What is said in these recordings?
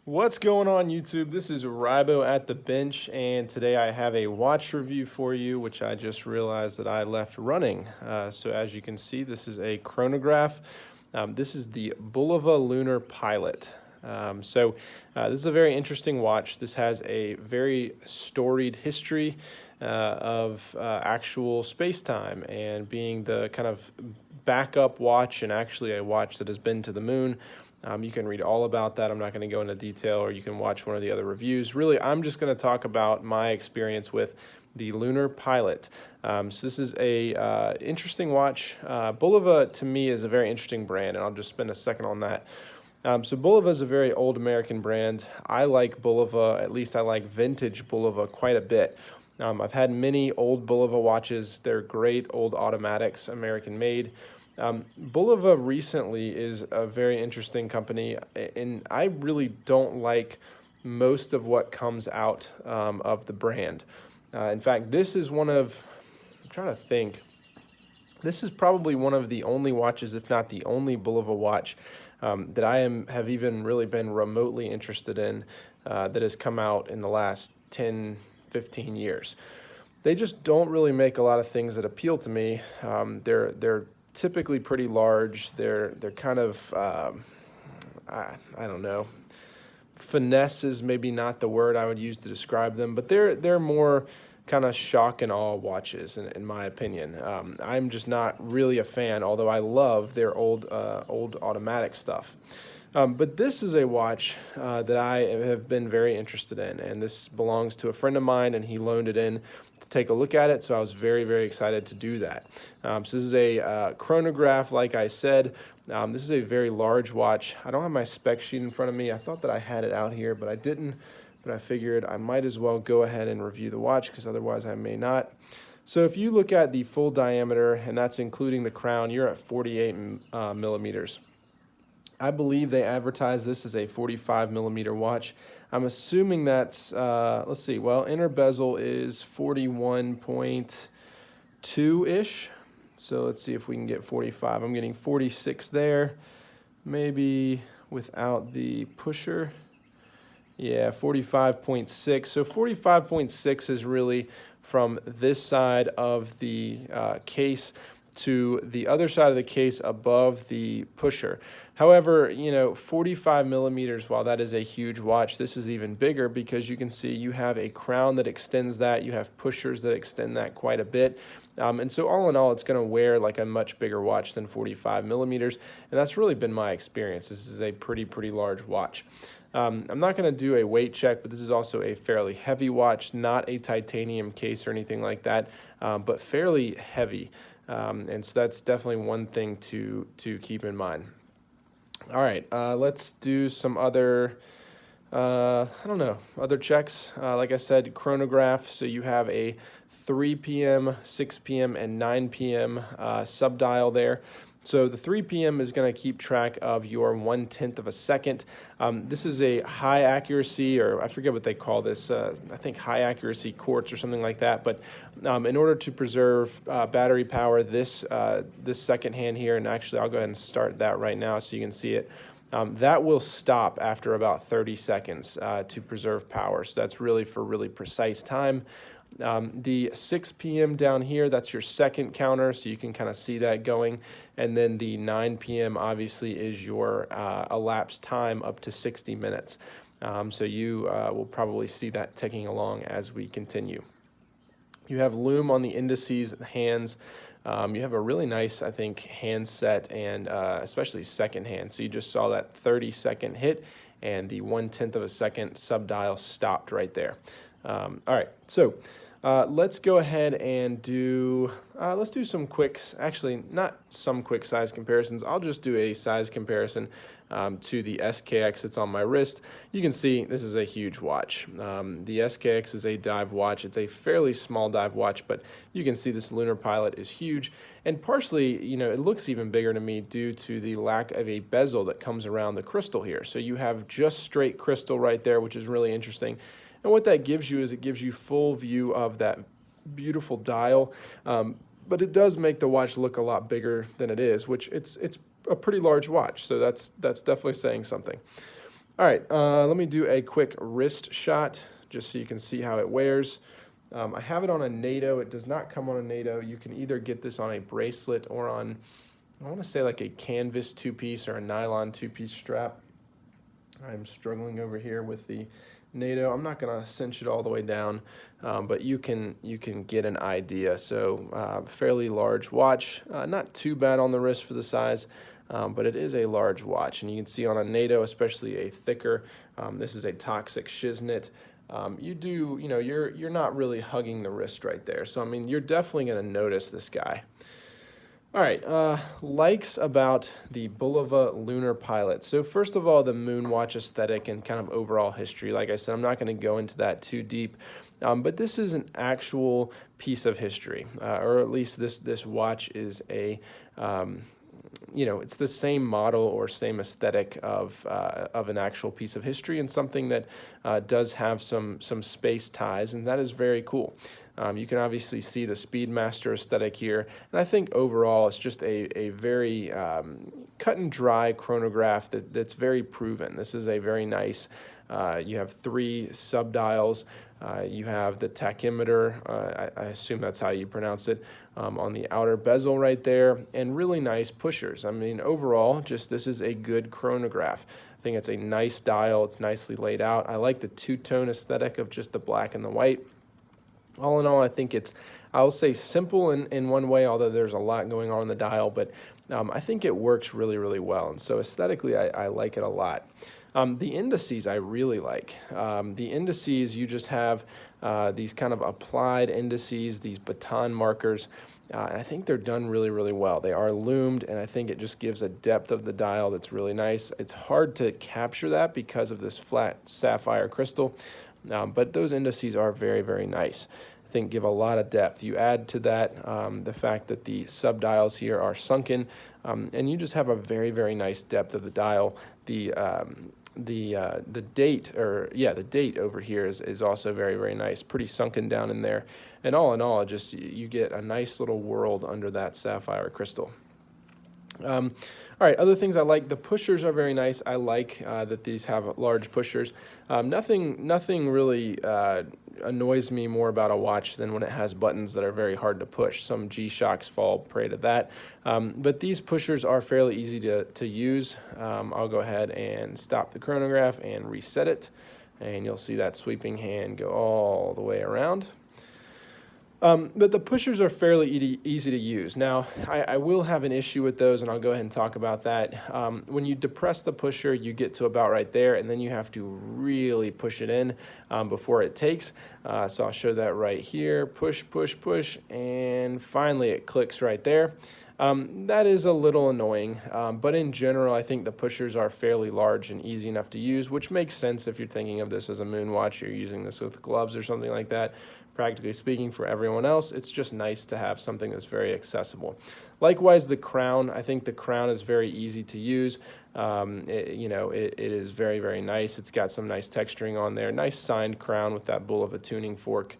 What's going on YouTube? This is Rybo at the bench, and today I have a watch review for you, which I just realized that I left running. So as you can see, this is a chronograph. This is the Bulova Lunar Pilot. This is a very interesting watch. This has a very storied history of actual space-time and being the kind of backup watch and actually a watch that has been to the moon. You can read all about that. I'm not going to go into detail, or you can watch one of the other reviews. Really, I'm just going to talk about my experience with the Lunar Pilot. So this is a interesting watch. Bulova, to me, is a very interesting brand, and I'll just spend a second on that. So Bulova is a very old American brand. I like Bulova, at least I like vintage Bulova quite a bit. I've had many old Bulova watches. They're great old automatics, American made. Bulova recently is a very interesting company, and I really don't like most of what comes out of the brand. In fact, this is one of, I'm trying to think, this is probably one of the only watches, if not the only Bulova watch that I have even really been remotely interested in that has come out in the last 10, 15 years. They just don't really make a lot of things that appeal to me. They're typically pretty large. They're kind of I don't know. Finesse is maybe not the word I would use to describe them, but they're more kind of shock and awe watches in my opinion. I'm just not really a fan, although I love their old automatic stuff. But this is a watch that I have been very interested in, and this belongs to a friend of mine, and he loaned it in to take a look at it, so I was very, very excited to do that. So this is a chronograph, like I said. This is a very large watch. I don't have my spec sheet in front of me. I thought that I had it out here, but I didn't. But I figured I might as well go ahead and review the watch, because otherwise I may not. So if you look at the full diameter, and that's including the crown, you're at 48 millimeters. I believe they advertise this as a 45 millimeter watch. I'm assuming that's, let's see, well, inner bezel is 41.2-ish. So let's see if we can get 45. I'm getting 46 there, maybe without the pusher. Yeah, 45.6. So 45.6 is really from this side of the case to the other side of the case above the pusher. However, 45 millimeters, while that is a huge watch, this is even bigger because you can see you have a crown that extends that, you have pushers that extend that quite a bit. And so all in all, it's going to wear like a much bigger watch than 45 millimeters. And that's really been my experience. This is a pretty large watch. I'm not going to do a weight check, but this is also a fairly heavy watch, not a titanium case or anything like that, but fairly heavy. And so that's definitely one thing to keep in mind. All right, let's do some other, other checks. Like I said, chronograph. So you have a 3 p.m., 6 p.m., and 9 p.m. Subdial there. So the 3 p.m. is going to keep track of your 1/10 of a second. This is a high accuracy, or I forget what they call this, I think high accuracy quartz or something like that. But in order to preserve battery power, this second hand here, and actually I'll go ahead and start that right now so you can see it. That will stop after about 30 seconds to preserve power. So that's really for really precise time. The 6 p.m. down here, that's your second counter, so you can kind of see that going. And then the 9 p.m. obviously is your elapsed time up to 60 minutes. So you will probably see that ticking along as we continue. You have loom on the indices, hands. You have a really nice, I think, hand set, and especially second hand. So you just saw that 30-second hit, and the 1/10 of a second subdial stopped right there. All right, so let's go ahead and let's do some actually not some quick size comparisons. I'll just do a size comparison to the SKX that's on my wrist. You can see this is a huge watch. The SKX is a dive watch. It's a fairly small dive watch, but you can see this Lunar Pilot is huge. And partially, it looks even bigger to me due to the lack of a bezel that comes around the crystal here. So you have just straight crystal right there, which is really interesting. And what that gives you is it gives you full view of that beautiful dial, but it does make the watch look a lot bigger than it is, which it's a pretty large watch, so that's definitely saying something. All right, let me do a quick wrist shot just so you can see how it wears. I have it on a NATO. It does not come on a NATO. You can either get this on a bracelet or on, I want to say like a canvas two-piece or a nylon two-piece strap. I'm struggling over here with the NATO. I'm not going to cinch it all the way down, but you can get an idea. So fairly large watch, not too bad on the wrist for the size, but it is a large watch. And you can see on a NATO, especially a thicker, this is a toxic shiznit. You're not really hugging the wrist right there. So, I mean, you're definitely going to notice this guy. All right, likes about the Bulova Lunar Pilot. So first of all, the moon watch aesthetic and kind of overall history. Like I said, I'm not going to go into that too deep, but this is an actual piece of history, or at least this watch is a it's the same model or same aesthetic of an actual piece of history, and something that does have some space ties, and that is very cool. You can obviously see the Speedmaster aesthetic here, and I think overall it's just a very cut and dry chronograph that's very proven. This is a very nice, you have 3 subdials, you have the tachymeter, I assume that's how you pronounce it, on the outer bezel right there, and really nice pushers. I mean, overall, just this is a good chronograph. I think it's a nice dial, it's nicely laid out. I like the two-tone aesthetic of just the black and the white. All in all, I think I'll say simple in one way, although there's a lot going on in the dial, but I think it works really, really well. And so aesthetically, I like it a lot. The indices I really like. The indices, you just have these kind of applied indices, these baton markers. And I think they're done really, really well. They are loomed, and I think it just gives a depth of the dial that's really nice. It's hard to capture that because of this flat sapphire crystal, but those indices are very, very nice. I think give a lot of depth. You add to that the fact that the subdials here are sunken, and you just have a very, very nice depth of the dial. The date, the date over here is also very, very nice, pretty sunken down in there. And all in all, just you get a nice little world under that sapphire crystal. All right, other things I like, the pushers are very nice. I like that these have large pushers. Nothing really annoys me more about a watch than when it has buttons that are very hard to push. Some G-Shocks fall prey to that. But these pushers are fairly easy to use. I'll go ahead and stop the chronograph and reset it, and you'll see that sweeping hand go all the way around. But the pushers are fairly easy to use. Now, I will have an issue with those, and I'll go ahead and talk about that. When you depress the pusher, you get to about right there, and then you have to really push it in before it takes. So I'll show that right here. Push, push, push, and finally it clicks right there. That is a little annoying, but in general, I think the pushers are fairly large and easy enough to use, which makes sense if you're thinking of this as a moon watch, you're using this with gloves or something like that. Practically speaking, for everyone else, it's just nice to have something that's very accessible. Likewise, the crown, I think the crown is very easy to use. It is very, very nice. It's got some nice texturing on there. Nice signed crown with that Bulova tuning fork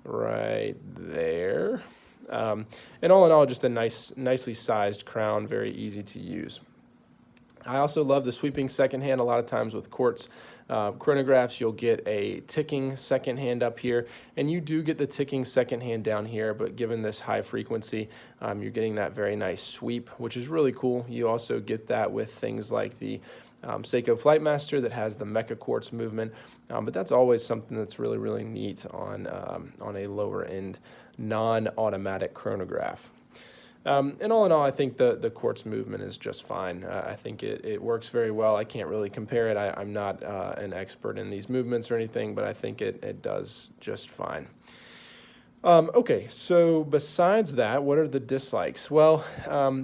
right there. And all in all, just a nicely sized crown, very easy to use. I also love the sweeping second hand. A lot of times with quartz chronographs, you'll get a ticking second hand up here, and you do get the ticking second hand down here, but given this high frequency, you're getting that very nice sweep, which is really cool. You also get that with things like the Seiko Flightmaster that has the Mecha Quartz movement, but that's always something that's really, really neat on a lower end non-automatic chronograph. And all in all, I think the quartz movement is just fine. I think it works very well. I can't really compare it. I'm not an expert in these movements or anything, but I think it does just fine. Okay, so besides that, what are the dislikes? Well,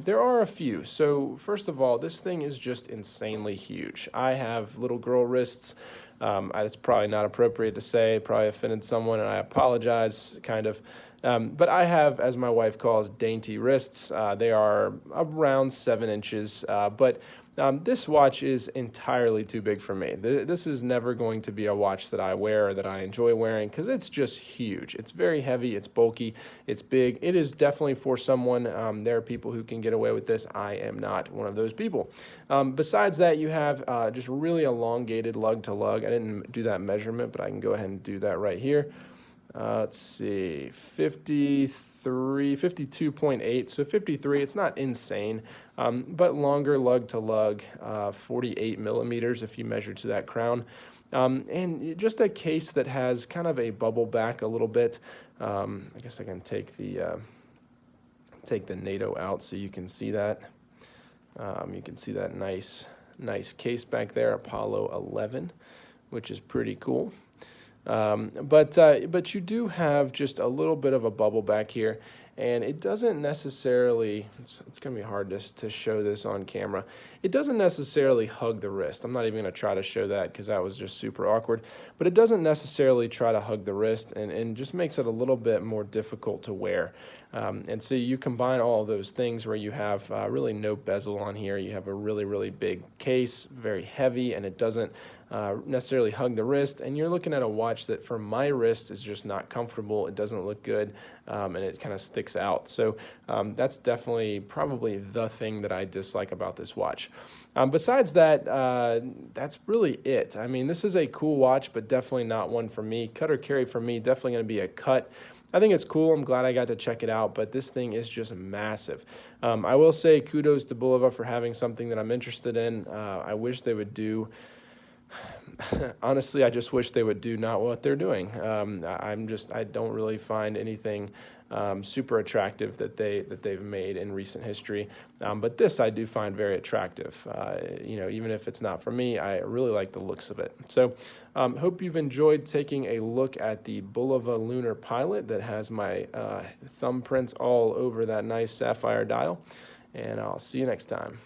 there are a few. So first of all, this thing is just insanely huge. I have little girl wrists. It's probably not appropriate to say, probably offended someone, and I apologize, kind of. But I have, as my wife calls, dainty wrists. They are around 7 inches, but This watch is entirely too big for me. This is never going to be a watch that I wear or that I enjoy wearing because it's just huge. It's very heavy, it's bulky, it's big. It is definitely for someone. There are people who can get away with this. I am not one of those people. Besides that, you have just really elongated lug to lug. I didn't do that measurement, but I can go ahead and do that right here. Let's see, 52.8, so 53, it's not insane, but longer lug to lug, 48 millimeters if you measure to that crown. And just a case that has kind of a bubble back a little bit. I guess I can take the NATO out so you can see that. You can see that nice case back there, Apollo 11, which is pretty cool. But you do have just a little bit of a bubble back here, and it doesn't necessarily, it's going to be hard to show this on camera. It doesn't necessarily hug the wrist. I'm not even going to try to show that because that was just super awkward, but it doesn't necessarily try to hug the wrist and just makes it a little bit more difficult to wear. And so you combine all of those things where you have really no bezel on here. You have a really, really big case, very heavy, and it doesn't necessarily hug the wrist, and you're looking at a watch that for my wrist is just not comfortable. It doesn't look good, and it kind of sticks out. So that's definitely probably the thing that I dislike about this watch. Besides that, that's really it. I mean, this is a cool watch, but definitely not one for me. Cut or carry for me, definitely going to be a cut. I think it's cool. I'm glad I got to check it out, but this thing is just massive. I will say kudos to Bulova for having something that I'm interested in. I wish they would do honestly, I just wish they would do not what they're doing. I don't really find anything super attractive that they've made in recent history. But this I do find very attractive. Even if it's not for me, I really like the looks of it. So hope you've enjoyed taking a look at the Bulova Lunar Pilot that has my thumbprints all over that nice sapphire dial. And I'll see you next time.